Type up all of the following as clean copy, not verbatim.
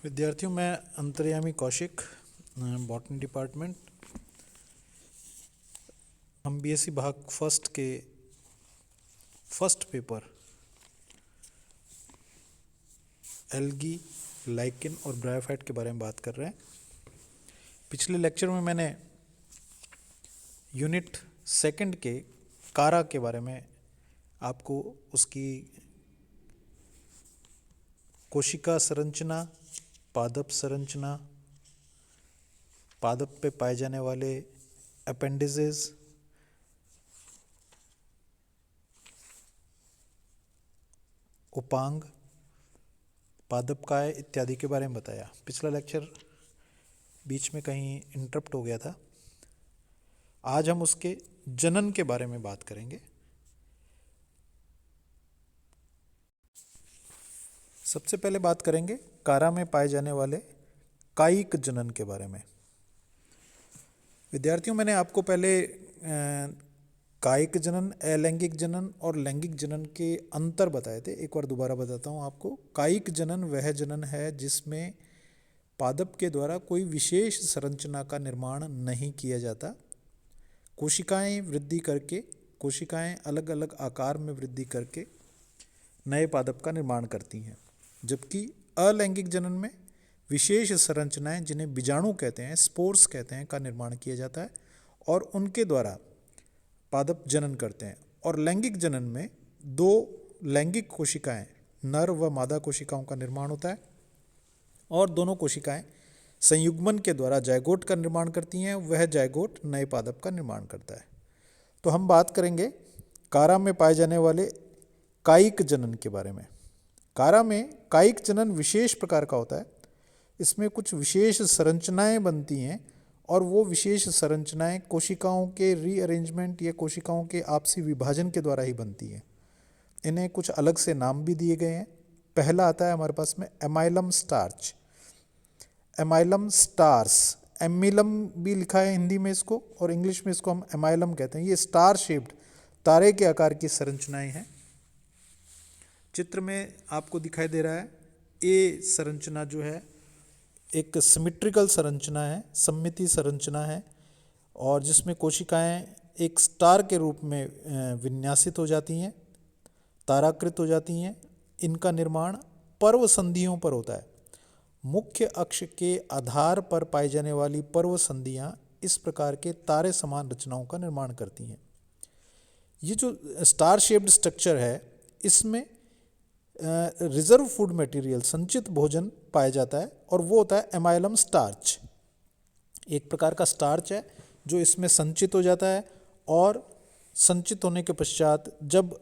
विद्यार्थियों, मैं अंतर्यामी कौशिक, बॉटनी डिपार्टमेंट। हम बीएससी भाग फर्स्ट के फर्स्ट पेपर एल्गी, लाइकेन और ब्रायोफाइट के बारे में बात कर रहे हैं। पिछले लेक्चर में मैंने यूनिट सेकंड के कारा के बारे में आपको उसकी कोशिका संरचना, पादप संरचना, पादप पे पाए जाने वाले अपेंडिजेस, उपांग, पादपकाय इत्यादि के बारे में बताया। पिछला लेक्चर बीच में कहीं इंटरप्ट हो गया था। आज हम उसके जनन के बारे में बात करेंगे। सबसे पहले बात करेंगे कारा में पाए जाने वाले कायिक जनन के बारे में। विद्यार्थियों, मैंने आपको पहले कायिक जनन, अलैंगिक जनन और लैंगिक जनन के अंतर बताए थे। एक बार दोबारा बताता हूँ आपको। कायिक जनन वह जनन है जिसमें पादप के द्वारा कोई विशेष संरचना का निर्माण नहीं किया जाता। कोशिकाएं वृद्धि करके, कोशिकाएं अलग अलग आकार में वृद्धि करके नए पादप का निर्माण करती हैं। जबकि अलैंगिक जनन में विशेष संरचनाएं, जिन्हें बीजाणु कहते हैं, स्पोर्स कहते हैं, का निर्माण किया जाता है और उनके द्वारा पादप जनन करते हैं। और लैंगिक जनन में दो लैंगिक कोशिकाएं, नर व मादा कोशिकाओं का निर्माण होता है और दोनों कोशिकाएं संयुग्मन के द्वारा जायगोट का निर्माण करती हैं। वह जायगोट नए पादप का निर्माण करता है। तो हम बात करेंगे कारा में पाए जाने वाले कायिक जनन के बारे में। कारा में कायिक जनन विशेष प्रकार का होता है। इसमें कुछ विशेष संरचनाएं बनती हैं और वो विशेष संरचनाएं कोशिकाओं के रीअरेंजमेंट या कोशिकाओं के आपसी विभाजन के द्वारा ही बनती हैं। इन्हें कुछ अलग से नाम भी दिए गए हैं। पहला आता है हमारे पास में एमाइलम स्टार्च, एमाइलम स्टार्स। एमिलम भी लिखा है हिंदी में इसको, और इंग्लिश में इसको हम एमाइलम कहते हैं। ये स्टार शेप्ड, तारे के आकार की संरचनाएं हैं। चित्र में आपको दिखाई दे रहा है ए संरचना जो है एक सिमेट्रिकल संरचना है, सममिति संरचना है, और जिसमें कोशिकाएं एक स्टार के रूप में विन्यासित हो जाती हैं, ताराकृत हो जाती हैं। इनका निर्माण पर्व संधियों पर होता है। मुख्य अक्ष के आधार पर पाई जाने वाली पर्व संधियां इस प्रकार के तारे समान रचनाओं का निर्माण करती हैं। ये जो स्टार शेप्ड स्ट्रक्चर है, इसमें रिजर्व फूड मटेरियल, संचित भोजन पाया जाता है और वो होता है एमाइलम स्टार्च। एक प्रकार का स्टार्च है जो इसमें संचित हो जाता है, और संचित होने के पश्चात जब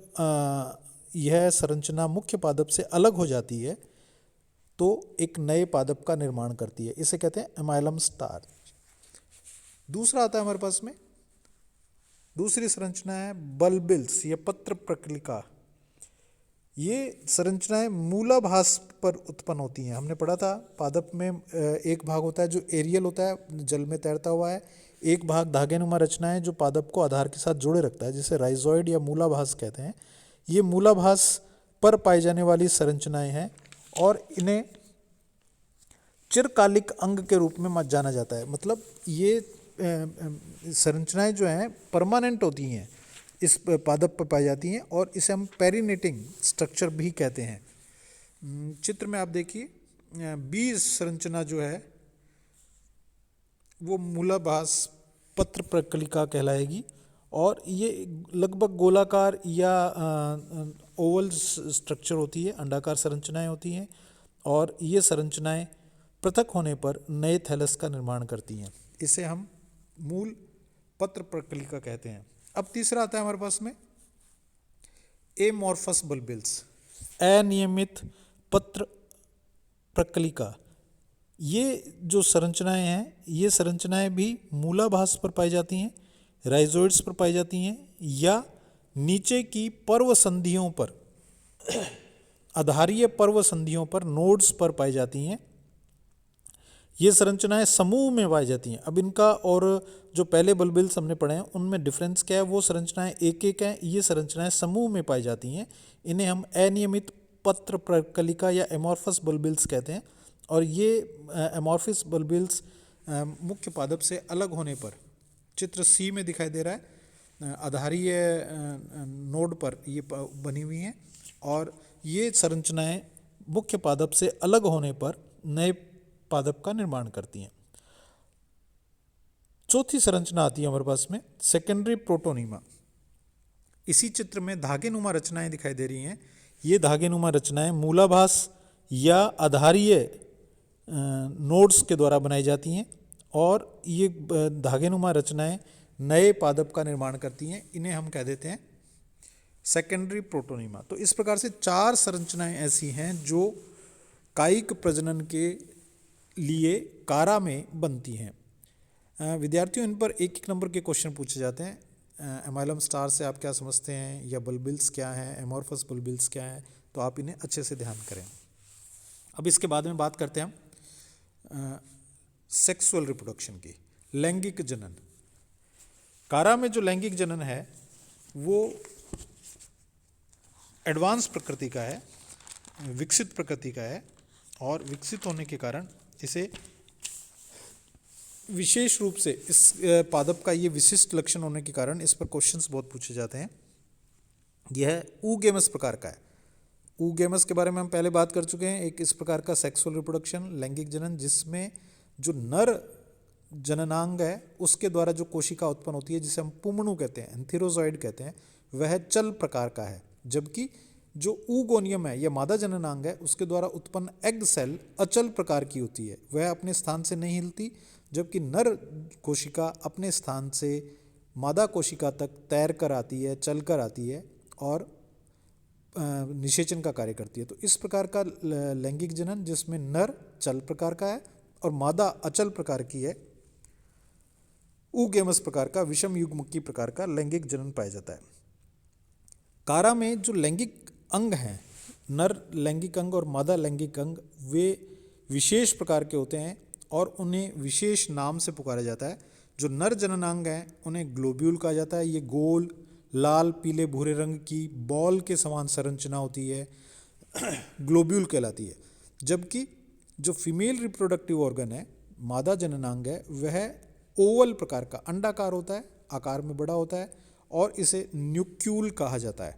यह संरचना मुख्य पादप से अलग हो जाती है तो एक नए पादप का निर्माण करती है। इसे कहते हैं एमाइलम स्टार्च। दूसरा आता है हमारे पास में, दूसरी संरचना है बल्बिल्स या पत्र प्रकलिका। ये संरचनाएं मूलाभास पर उत्पन्न होती हैं। हमने पढ़ा था पादप में एक भाग होता है जो एरियल होता है, जल में तैरता हुआ है। एक भाग धागेनुमा रचना है जो पादप को आधार के साथ जोड़े रखता है, जिसे राइजोइड या मूलाभास कहते हैं। ये मूलाभास पर पाई जाने वाली संरचनाएं हैं और इन्हें चिरकालिक अंग के रूप में जाना जाता है। मतलब ये संरचनाएं जो हैं परमानेंट होती हैं, इस पादप पर पाई जाती हैं, और इसे हम पेरिनेटिंग स्ट्रक्चर भी कहते हैं। चित्र में आप देखिए बीज संरचना जो है वो मूलाभास पत्र प्रकलिका कहलाएगी, और ये लगभग गोलाकार या ओवल स्ट्रक्चर होती है, अंडाकार संरचनाएं होती हैं, और ये संरचनाएं पृथक होने पर नए थैलस का निर्माण करती हैं। इसे हम मूल पत्र प्रकलिका कहते हैं। अब तीसरा आता है हमारे पास में एमॉर्फस बल्बिल्स, अनियमित पत्र प्रकलिका। ये जो संरचनाएं हैं, ये संरचनाएं भी मूलाभास पर पाई जाती हैं, राइजोइड्स पर पाई जाती हैं, या नीचे की पर्व संधियों पर, आधारीय पर्व संधियों पर, नोड्स पर पाई जाती हैं। ये संरचनाएं समूह में पाई जाती हैं। अब इनका और जो पहले बल्बिल्स हमने पढ़े हैं उनमें डिफरेंस क्या है? वो संरचनाएं एक एक हैं, ये संरचनाएं समूह में पाई जाती हैं। इन्हें हम अनियमित पत्र प्रकलिका या एमॉर्फस बल्बिल्स कहते हैं। और ये एमॉर्फिस बल्बिल्स मुख्य पादप से अलग होने पर, चित्र सी में दिखाई दे रहा है, आधारीय नोड पर ये बनी हुई हैं और ये संरचनाएं मुख्य पादप से अलग होने पर नए पादप का निर्माण करती हैं। चौथी संरचना आती है हमारे पास में सेकेंडरी प्रोटोनीमा। इसी चित्र में धागेनुमा रचनाएं दिखाई दे रही हैं। ये धागेनुमा रचनाएं मूलाभास या आधारीय नोड्स के द्वारा बनाई जाती हैं और ये धागेनुमा रचनाएं नए पादप का निर्माण करती हैं। इन्हें हम कह देते हैं सेकेंडरी प्रोटोनीमा। तो इस प्रकार से 4 संरचनाएं ऐसी हैं जो कायिक प्रजनन के लिए कारा में बनती हैं। विद्यार्थियों, इन पर एक एक नंबर के क्वेश्चन पूछे जाते हैं। एमाइलम स्टार से आप क्या समझते हैं, या बल्बिल्स क्या हैं, एमॉर्फस बल्बिल्स क्या हैं, तो आप इन्हें अच्छे से ध्यान करें। अब इसके बाद में बात करते हैं हम सेक्सुअल रिप्रोडक्शन की, लैंगिक जनन। कारा में जो लैंगिक जनन है वो एडवांस प्रकृति का है, विकसित प्रकृति का है और विकसित होने के कारण इसे विशेष रूप से इस पादप का ये विशिष्ट लक्षण होने के कारण इस पर क्वेश्चंस बहुत पूछे जाते हैं। यह ऊगेमस प्रकार का है। ऊगेमस के बारे में हम पहले बात कर चुके हैं। एक इस प्रकार का सेक्सुअल रिप्रोडक्शन, लैंगिक जनन, जिसमें जो नर जननांग है उसके द्वारा जो कोशिका उत्पन्न होती है, जिसे हम पुमणु कहते हैं, एंथेरोजॉइड कहते हैं, वह चल प्रकार का है। जबकि जो ऊगोनियम है, यह मादा जननांग है, उसके द्वारा उत्पन्न एग सेल अचल प्रकार की होती है, वह अपने स्थान से नहीं हिलती। जबकि नर कोशिका अपने स्थान से मादा कोशिका तक तैर कर आती है, चल कर आती है और निषेचन का कार्य करती है। तो इस प्रकार का लैंगिक जनन, जिसमें नर चल प्रकार का है और मादा अचल प्रकार की है, ऊगेमस प्रकार का विषम युग्मकी प्रकार का लैंगिक जनन पाया जाता है। कारा में जो लैंगिक अंग हैं, नर लैंगिक अंग और मादा लैंगिक अंग, वे विशेष प्रकार के होते हैं और उन्हें विशेष नाम से पुकारा जाता है। जो नर जननांग हैं उन्हें ग्लोब्यूल कहा जाता है। ये गोल लाल पीले भूरे रंग की बॉल के समान संरचना होती है, ग्लोब्यूल कहलाती है। जबकि जो फीमेल रिप्रोडक्टिव ऑर्गन है, मादा जननांग है, वह ओवल प्रकार का अंडाकार होता है, आकार में बड़ा होता है और इसे न्यूक्यूल कहा जाता है।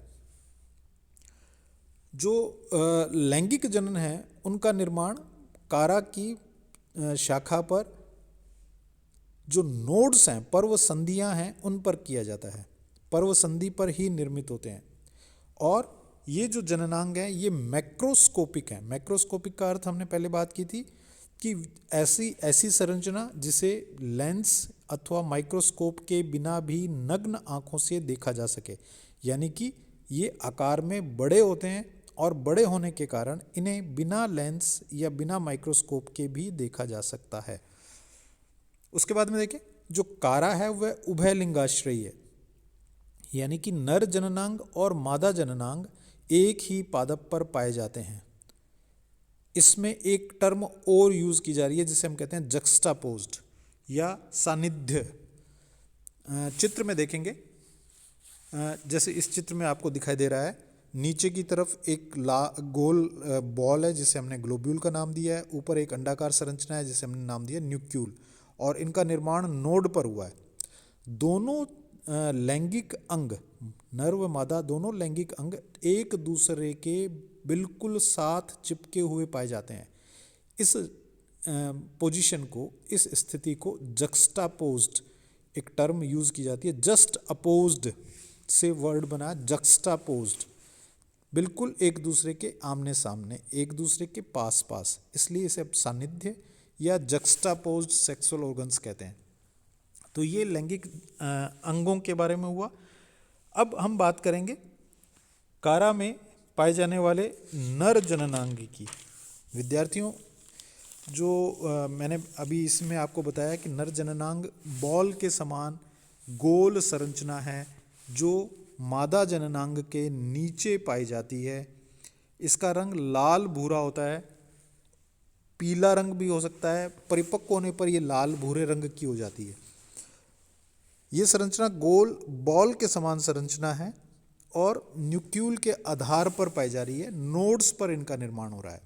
जो लैंगिक जनन है उनका निर्माण कारा की शाखा पर जो नोड्स हैं, पर्व संधियां हैं, उन पर किया जाता है। पर्व संधि पर ही निर्मित होते हैं और ये जो जननांग हैं ये मैक्रोस्कोपिक हैं। मैक्रोस्कोपिक का अर्थ हमने पहले बात की थी कि ऐसी संरचना जिसे लेंस अथवा माइक्रोस्कोप के बिना भी नग्न आंखों से देखा जा सके, यानी कि ये आकार में बड़े होते हैं और बड़े होने के कारण इन्हें बिना लेंस या बिना माइक्रोस्कोप के भी देखा जा सकता है। उसके बाद में देखें, जो कारा है वह उभयलिंगाश्रयी है, यानी कि नर जननांग और मादा जननांग एक ही पादप पर पाए जाते हैं। इसमें एक टर्म और यूज की जा रही है जिसे हम कहते हैं जक्स्टापोज्ड या सानिध्य। चित्र में देखेंगे, जैसे इस चित्र में आपको दिखाई दे रहा है, नीचे की तरफ एक गोल बॉल है जिसे हमने ग्लोब्यूल का नाम दिया है, ऊपर एक अंडाकार संरचना है जिसे हमने नाम दिया न्यूक्यूल, और इनका निर्माण नोड पर हुआ है। दोनों लैंगिक अंग, नर व मादा दोनों लैंगिक अंग एक दूसरे के बिल्कुल साथ चिपके हुए पाए जाते हैं। इस पोजीशन को, इस स्थिति को जक्स्टापोज्ड एक टर्म यूज की जाती है। जस्ट अपोज्ड से वर्ड बना जक्स्टापोज्ड, बिल्कुल एक दूसरे के आमने सामने, एक दूसरे के पास पास, इसलिए इसे सानिध्य या जक्स्टापोज्ड सेक्सुअल ऑर्गन्स कहते हैं। तो ये लैंगिक अंगों के बारे में हुआ। अब हम बात करेंगे कारा में पाए जाने वाले नर जननांग की। विद्यार्थियों, जो मैंने अभी इसमें आपको बताया कि नर जननांग बॉल के समान गोल संरचना है जो मादा जननांग के नीचे पाई जाती है। इसका रंग लाल भूरा होता है, पीला रंग भी हो सकता है, परिपक्व होने पर यह लाल भूरे रंग की हो जाती है। ये संरचना गोल बॉल के समान संरचना है और न्यूक्यूल के आधार पर पाई जा रही है, नोड्स पर इनका निर्माण हो रहा है।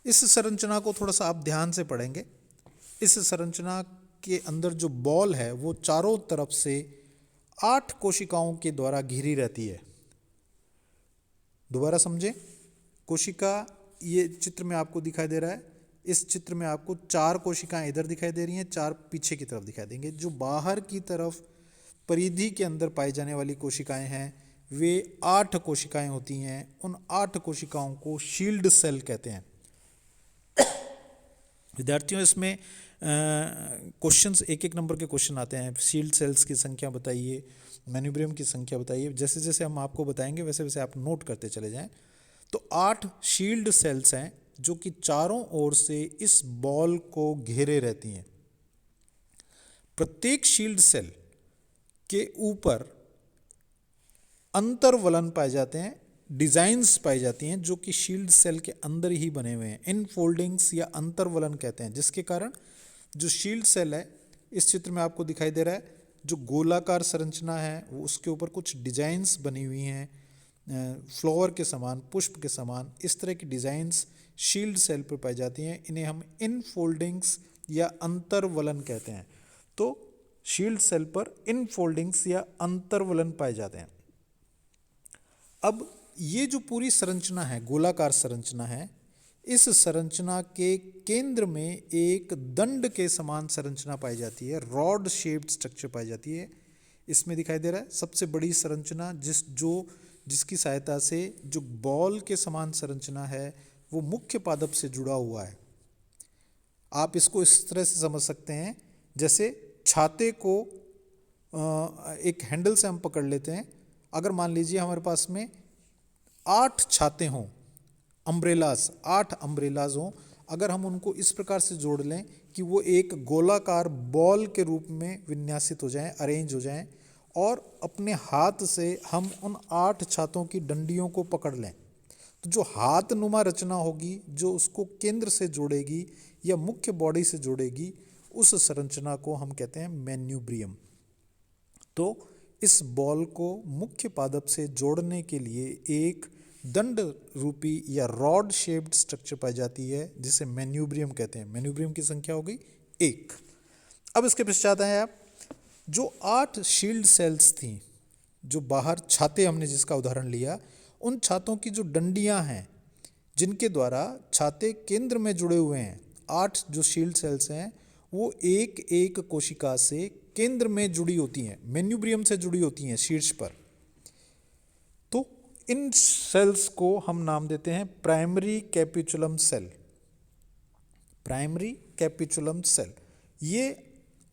इस संरचना को थोड़ा सा आप ध्यान से पढ़ेंगे। इस संरचना के अंदर जो बॉल है वो चारों तरफ से 8 कोशिकाओं के द्वारा घिरी रहती है। दोबारा समझें, कोशिका ये चित्र में आपको दिखाई दे रहा है। इस चित्र में आपको 4 कोशिकाएं इधर दिखाई दे रही हैं, 4 पीछे की तरफ दिखाई देंगे। जो बाहर की तरफ परिधि के अंदर पाई जाने वाली कोशिकाएं हैं वे 8 कोशिकाएं होती हैं। उन 8 कोशिकाओं को शील्ड सेल कहते हैं। विद्यार्थियों, इसमें क्वेश्चंस एक एक नंबर के क्वेश्चन आते हैं। शील्ड सेल्स की संख्या बताइए, मैन्यूब्रियम की संख्या बताइए। जैसे जैसे हम आपको बताएंगे वैसे वैसे आप नोट करते चले जाएं। तो 8 शील्ड सेल्स हैं जो कि चारों ओर से इस बॉल को घेरे रहती हैं। प्रत्येक शील्ड सेल के ऊपर अंतर्वलन पाए जाते हैं, डिजाइन्स पाई जाती हैं जो कि शील्ड सेल के अंदर ही बने हुए हैं। इनफोल्डिंग्स या अंतर्वलन कहते हैं, जिसके कारण जो शील्ड सेल है इस चित्र में आपको दिखाई दे रहा है, जो गोलाकार संरचना है वो उसके ऊपर कुछ डिजाइन्स बनी हुई हैं, फ्लावर के समान, पुष्प के समान। इस तरह की डिजाइन्स शील्ड सेल पर पाई जाती हैं। इन्हें हम इनफोल्डिंग्स या अंतर्वलन कहते हैं। तो शील्ड सेल पर इनफोल्डिंग्स या अंतर्वलन पाए जाते हैं। अब ये जो पूरी संरचना है, गोलाकार संरचना है, इस संरचना के केंद्र में एक दंड के समान संरचना पाई जाती है, रॉड शेप्ड स्ट्रक्चर पाई जाती है। इसमें दिखाई दे रहा है सबसे बड़ी संरचना जिसकी सहायता से जो बॉल के समान संरचना है वो मुख्य पादप से जुड़ा हुआ है। आप इसको इस तरह से समझ सकते हैं, जैसे छाते को एक हैंडल से हम पकड़ लेते हैं। अगर मान लीजिए हमारे पास में 8 छाते हों, अम्ब्रेलाज, 8 अम्ब्रेलाज हों, अगर हम उनको इस प्रकार से जोड़ लें कि वो एक गोलाकार बॉल के रूप में विन्यासित हो जाएं, अरेंज हो जाएं, और अपने हाथ से हम उन 8 छातों की डंडियों को पकड़ लें, तो जो हाथ नुमा रचना होगी, जो उसको केंद्र से जोड़ेगी या मुख्य बॉडी से जोड़ेगी, उस संरचना को हम कहते हैं मैन्यूब्रियम। तो इस बॉल को मुख्य पादप से जोड़ने के लिए एक दंड रूपी या रॉड शेप्ड स्ट्रक्चर पाई जाती है जिसे मैन्यूब्रियम कहते हैं। मैन्यूब्रियम की संख्या हो गई 1। अब इसके पश्चात आए आप, जो 8 शील्ड सेल्स थी, जो बाहर छाते हमने जिसका उदाहरण लिया, उन छातों की जो डंडियां हैं जिनके द्वारा छाते केंद्र में जुड़े हुए हैं, 8 जो शील्ड सेल्स हैं वो एक एक कोशिका से केंद्र में जुड़ी होती हैं, मैन्यूब्रियम से जुड़ी होती हैं शीर्ष पर। तो इन सेल्स को हम नाम देते हैं primary capitulum cell. Primary capitulum cell, ये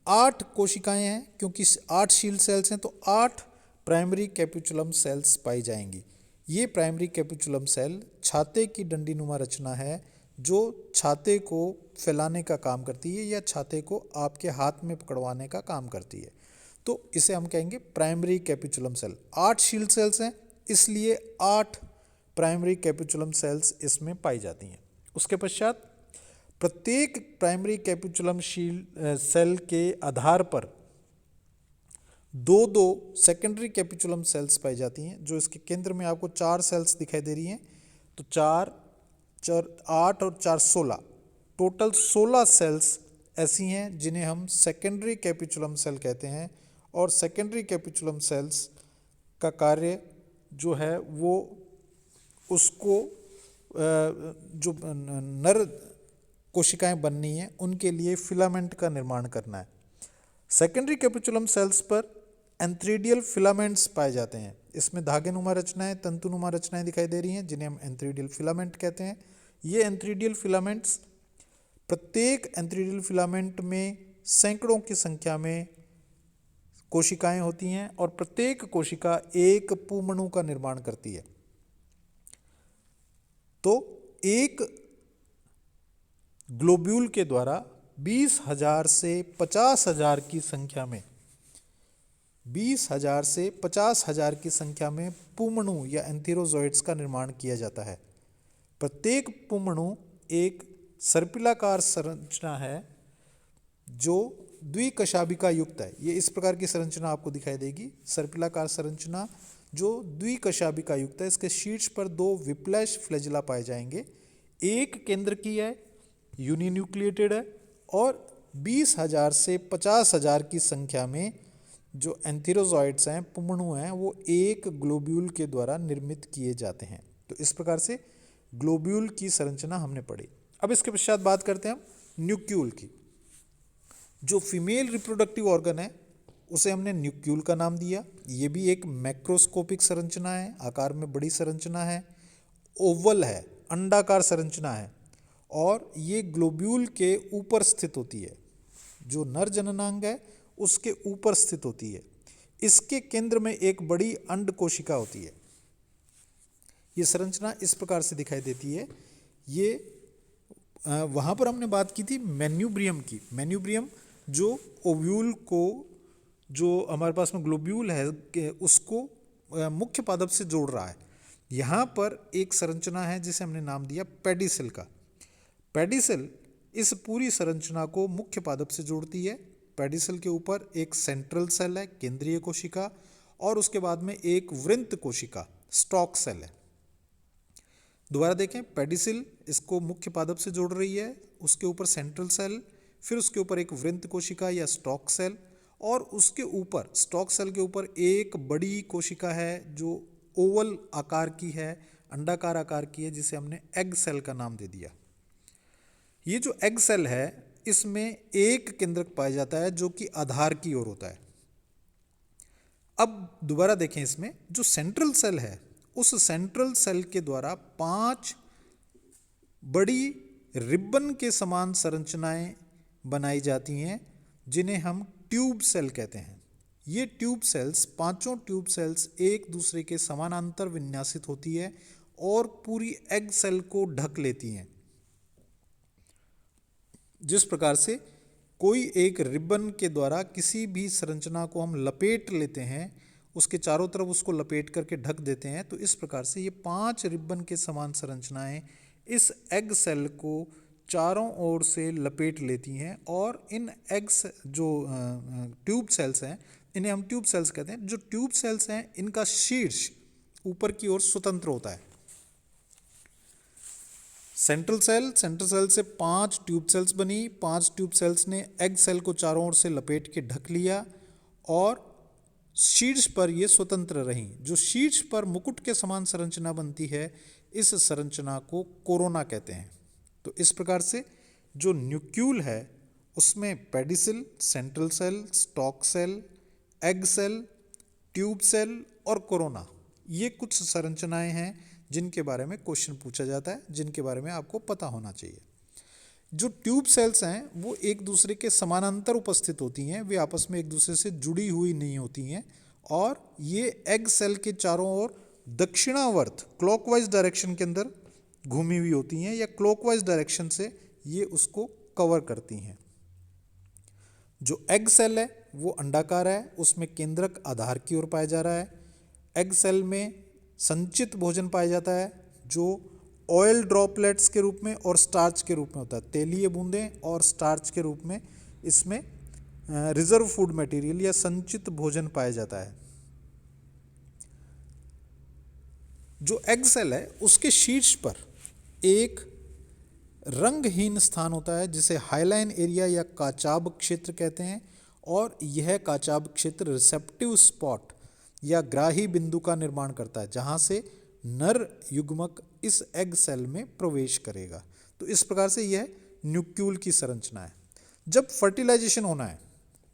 8 कोशिकाएं हैं, क्योंकि 8 शील्ड सेल्स हैं तो 8 प्राइमरी कैपिचुलम सेल्स पाई जाएंगी। ये प्राइमरी कैपिचुलम सेल छाते की डंडी नुमा रचना है जो छाते को फैलाने का काम करती है या छाते को आपके हाथ में पकड़वाने का काम करती है। तो इसे हम कहेंगे primary capitulum cell. 8 shield cells हैं, इसलिए 8 प्राइमरी कैपिचुलम सेल्स इसमें पाई जाती हैं। उसके पश्चात प्रत्येक प्राइमरी कैपिचुलम सेल के आधार पर 2-2 सेकेंडरी कैपिचुलम सेल्स पाई जाती हैं, जो इसके केंद्र में आपको 4 सेल्स दिखाई दे रही हैं। तो 4, 8 और 4 16, टोटल 16 सेल्स ऐसी हैं जिन्हें हम सेकेंडरी कैपिचुलम सेल कहते हैं। और सेकेंडरी कैपिचुलम सेल्स का कार्य जो है वो उसको जो नर कोशिकाएं बननी है उनके लिए फिलामेंट का निर्माण करना है। सेकेंडरी कैपिचुलम सेल्स पर एंथ्रीडियल फिलामेंट्स पाए जाते हैं। इसमें धागेनुमा रचनाएं, तंतुनुमा रचनाएं दिखाई दे रही हैं जिन्हें हम एंथ्रीडियल फिलामेंट कहते हैं। ये एंथ्रीडियल फिलामेंट्स, प्रत्येक एंथ्रीडियल फिलामेंट में सैकड़ों की संख्या में कोशिकाएं होती हैं और प्रत्येक कोशिका एक पुमणु का निर्माण करती है। तो एक ग्लोब्यूल के द्वारा 20,000 से 50,000 की संख्या में 20,000 से 50,000 की संख्या में पुमणु या एंथेरोजोइड्स का निर्माण किया जाता है। प्रत्येक पुमणु एक सर्पिलाकार संरचना है जो द्विकशाभिका युक्त है। ये इस प्रकार की संरचना आपको दिखाई देगी, सर्पिलाकार संरचना जो द्विकशाभिका युक्त है। इसके शीर्ष पर 2 विप्लैश फ्लैजिला पाए जाएंगे, एक केंद्र की है, यूनिन्यूक्लिएटेड है, और 20,000 से 50,000 की संख्या में जो एंथेरोजॉइड्स हैं, पुमणु हैं, वो एक ग्लोब्यूल के द्वारा निर्मित किए जाते हैं। तो इस प्रकार से ग्लोब्यूल की संरचना हमने पढ़ी। अब इसके पश्चात बात करते हैं हम न्यूक्यूल की। जो फीमेल रिप्रोडक्टिव ऑर्गन है उसे हमने न्यूक्यूल का नाम दिया। ये भी एक मैक्रोस्कोपिक संरचना है, आकार में बड़ी संरचना है, ओवल है, अंडाकार संरचना है, और ये ग्लोब्यूल के ऊपर स्थित होती है। जो नर जननांग है उसके ऊपर स्थित होती है। इसके केंद्र में एक बड़ी अंड कोशिका होती है। ये संरचना इस प्रकार से दिखाई देती है। ये वहाँ पर हमने बात की थी मैन्यूब्रियम की। मैन्यूब्रियम जो ओव्यूल को, जो हमारे पास में ग्लोब्यूल है, उसको मुख्य पादप से जोड़ रहा है। यहाँ पर एक संरचना है जिसे हमने नाम दिया पेडिसिल का। पेडिसिल इस पूरी संरचना को मुख्य पादप से जोड़ती है। पेडिसिल के ऊपर एक सेंट्रल सेल है, केंद्रीय कोशिका, और उसके बाद में एक वृंत कोशिका, स्टॉक सेल है। दोबारा देखें, पेडिसिल इसको मुख्य पादप से जोड़ रही है, उसके ऊपर सेंट्रल सेल, फिर उसके ऊपर एक वृंत कोशिका या स्टॉक सेल, और उसके ऊपर स्टॉक सेल के ऊपर एक बड़ी कोशिका है जो ओवल आकार की है, अंडाकार आकार की है, जिसे हमने एग सेल का नाम दे दिया। ये जो एग सेल है इसमें एक केंद्रक पाया जाता है जो कि आधार की ओर होता है। अब दोबारा देखें, इसमें जो सेंट्रल सेल है उस सेंट्रल सेल के द्वारा 5 बड़ी रिबन के समान संरचनाएं बनाई जाती हैं जिन्हें हम ट्यूब सेल कहते हैं। ये ट्यूब सेल्स, पांचों ट्यूब सेल्स एक दूसरे के समानांतर विन्यासित होती है और पूरी एग सेल को ढक लेती हैं। जिस प्रकार से कोई एक रिबन के द्वारा किसी भी संरचना को हम लपेट लेते हैं, उसके चारों तरफ उसको लपेट करके ढक देते हैं, तो इस प्रकार से ये 5 रिबन के समान संरचनाएं इस एग सेल को चारों ओर से लपेट लेती हैं। और इन एग्स जो ट्यूब सेल्स हैं, इन्हें हम ट्यूब सेल्स कहते हैं। जो ट्यूब सेल्स हैं इनका शीर्ष ऊपर की ओर स्वतंत्र होता है। सेंट्रल सेल से 5 ट्यूब सेल्स बनी। 5 ट्यूब सेल्स ने एग सेल को चारों ओर से लपेट के ढक लिया और शीर्ष पर ये स्वतंत्र रहीं। जो शीर्ष पर मुकुट के समान संरचना बनती है, इस संरचना को कोरोना कहते हैं। तो इस प्रकार से जो न्यूक्यूल है उसमें pedicel, central cell, stalk cell, egg cell, tube cell और कोरोना, ये कुछ संरचनाएं हैं जिनके बारे में क्वेश्चन पूछा जाता है, जिनके बारे में आपको पता होना चाहिए। जो ट्यूब सेल्स हैं वो एक दूसरे के समानांतर उपस्थित होती हैं, वे आपस में एक दूसरे से जुड़ी हुई नहीं होती हैं, और ये एग सेल के चारों ओर दक्षिणावर्त क्लॉकवाइज डायरेक्शन के अंदर घूमी हुई होती हैं, या क्लॉकवाइज डायरेक्शन से ये उसको कवर करती हैं। जो एग सेल है वो अंडाकार है, उसमें केंद्रक आधार की ओर पाया जा रहा है। एग सेल में संचित भोजन पाया जाता है जो ऑयल ड्रॉपलेट्स के रूप में और स्टार्च के रूप में होता है। तेलीय बूंदें और स्टार्च के रूप में इसमें रिजर्व फूड मटेरियल या संचित भोजन पाया जाता है। जो एग सेल है उसके शीर्ष पर एक रंगहीन स्थान होता है जिसे हाइलाइन एरिया या काचाब क्षेत्र कहते हैं, और यह काचाब क्षेत्र रिसेप्टिव स्पॉट या ग्राही बिंदु का निर्माण करता है जहां से नर युग्मक इस एग सेल में प्रवेश करेगा। तो इस प्रकार से यह न्यूक्यूल की संरचना है। जब फर्टिलाइजेशन होना है,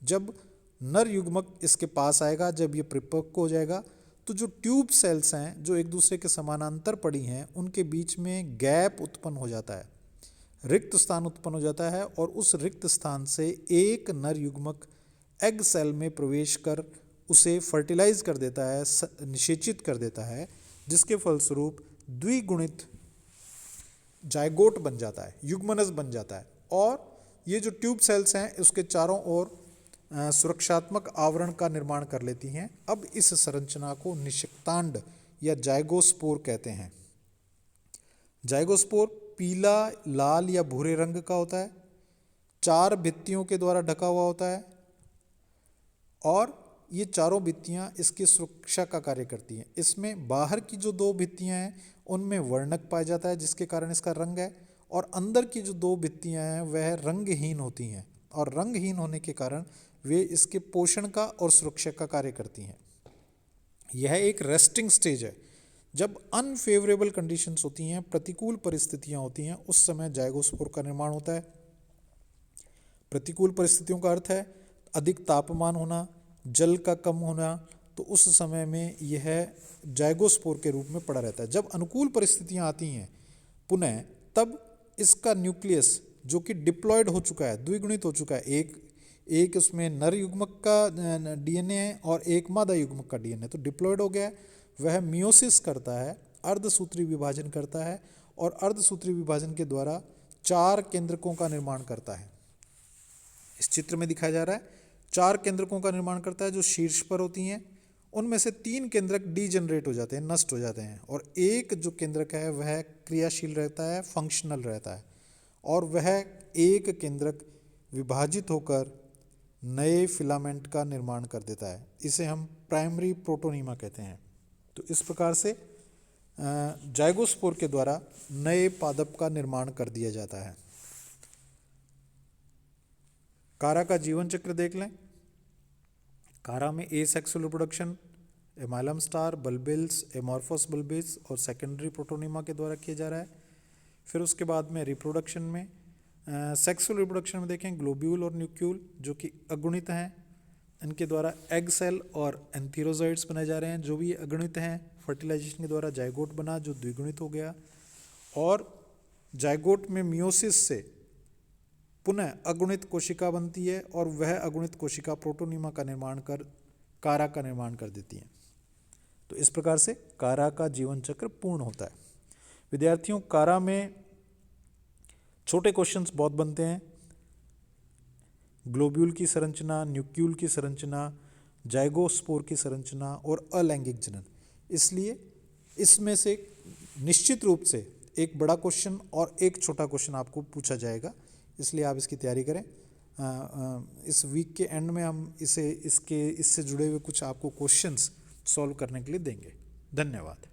जब नर युग्मक इसके पास आएगा, जब ये परिपक्व हो जाएगा, तो जो ट्यूब सेल्स हैं जो एक दूसरे के समानांतर पड़ी हैं, उनके बीच में गैप उत्पन्न हो जाता है, रिक्त स्थान उत्पन्न हो जाता है, और उस रिक्त स्थान से एक नर युग्मक एग सेल में प्रवेश कर उसे फर्टिलाइज कर देता है, निषेचित कर देता है, जिसके फलस्वरूप द्विगुणित जायगोट बन जाता है, युग्मनज बन जाता है। और ये जो ट्यूब सेल्स हैं उसके चारों ओर सुरक्षात्मक आवरण का निर्माण कर लेती हैं। अब इस संरचना को निषिक्तांड या जाइगोस्पोर कहते हैं। जाइगोस्पोर पीला, लाल या भूरे रंग का होता है, 4 भित्तियों के द्वारा ढका हुआ होता है, और ये चारों भित्तियाँ इसकी सुरक्षा का कार्य करती हैं। इसमें बाहर की जो 2 भित्तियाँ हैं उनमें वर्णक पाया जाता है जिसके कारण इसका रंग है, और अंदर की जो दो भित्तियां हैं वह रंगहीन होती हैं, और रंगहीन होने के कारण वे इसके पोषण का और सुरक्षा का कार्य करती हैं। यह एक रेस्टिंग स्टेज है। जब अनफेवरेबल कंडीशंस होती हैं, प्रतिकूल परिस्थितियां होती हैं, उस समय जाइगोस्पोर का निर्माण होता है। प्रतिकूल परिस्थितियों का अर्थ है अधिक तापमान होना, जल का कम होना, तो उस समय में यह जाइगोस्पोर के रूप में पड़ा रहता है। जब अनुकूल परिस्थितियां आती हैं पुनः, तब इसका न्यूक्लियस जो कि डिप्लॉयड हो चुका है, द्विगुणित हो चुका है, एक उसमें नर युग्मक का डीएनए है और एक मादा युग्मक का डीएनए, तो डिप्लॉयड हो गया है, वह मियोसिस करता है, अर्धसूत्री विभाजन करता है, और अर्धसूत्री विभाजन के द्वारा 4 केंद्रकों का निर्माण करता है। इस चित्र में दिखाया जा रहा है 4 केंद्रकों का निर्माण करता है जो शीर्ष पर होती हैं। उनमें से 3 केंद्रक डीजनरेट हो जाते हैं, नष्ट हो जाते हैं, और एक जो केंद्रक है वह क्रियाशील रहता है, फंक्शनल रहता है, और वह एक केंद्रक विभाजित होकर नए फिलामेंट का निर्माण कर देता है। इसे हम प्राइमरी प्रोटोनीमा कहते हैं। तो इस प्रकार से जाइगोस्पोर के द्वारा नए पादप का निर्माण कर दिया जाता है। कारा का जीवन चक्र देख लें। कारा में asexual reproduction amylum star, bulbils, amorphous bulbils और सेकेंडरी प्रोटोनीमा के द्वारा किया जा रहा है। फिर उसके बाद में रिप्रोडक्शन में सेक्सुअल रिप्रोडक्शन में देखें ग्लोब्यूल और न्यूक्यूल जो कि अगुणित हैं, इनके द्वारा एग सेल और एंथीरोजॉइड्स बनाए जा रहे हैं जो भी अगुणित हैं। फर्टिलाइजेशन के द्वारा जाइगोट बना जो द्विगुणित हो गया, और जाइगोट में मियोसिस से पुनः अगुणित कोशिका बनती है, और वह अगुणित कोशिका प्रोटोनीमा का निर्माण कर कारा का निर्माण कर देती है। तो इस प्रकार से कारा का जीवन चक्र पूर्ण होता है। विद्यार्थियों, कारा में छोटे क्वेश्चंस बहुत बनते हैं। ग्लोब्यूल की संरचना, न्यूक्यूल की संरचना, जाइगोस्पोर की संरचना और अलैंगिक जनन, इसलिए इसमें से निश्चित रूप से एक बड़ा क्वेश्चन और एक छोटा क्वेश्चन आपको पूछा जाएगा, इसलिए आप इसकी तैयारी करें। इस वीक के एंड में हम इससे जुड़े हुए कुछ आपको क्वेश्चंस सॉल्व करने के लिए देंगे। धन्यवाद।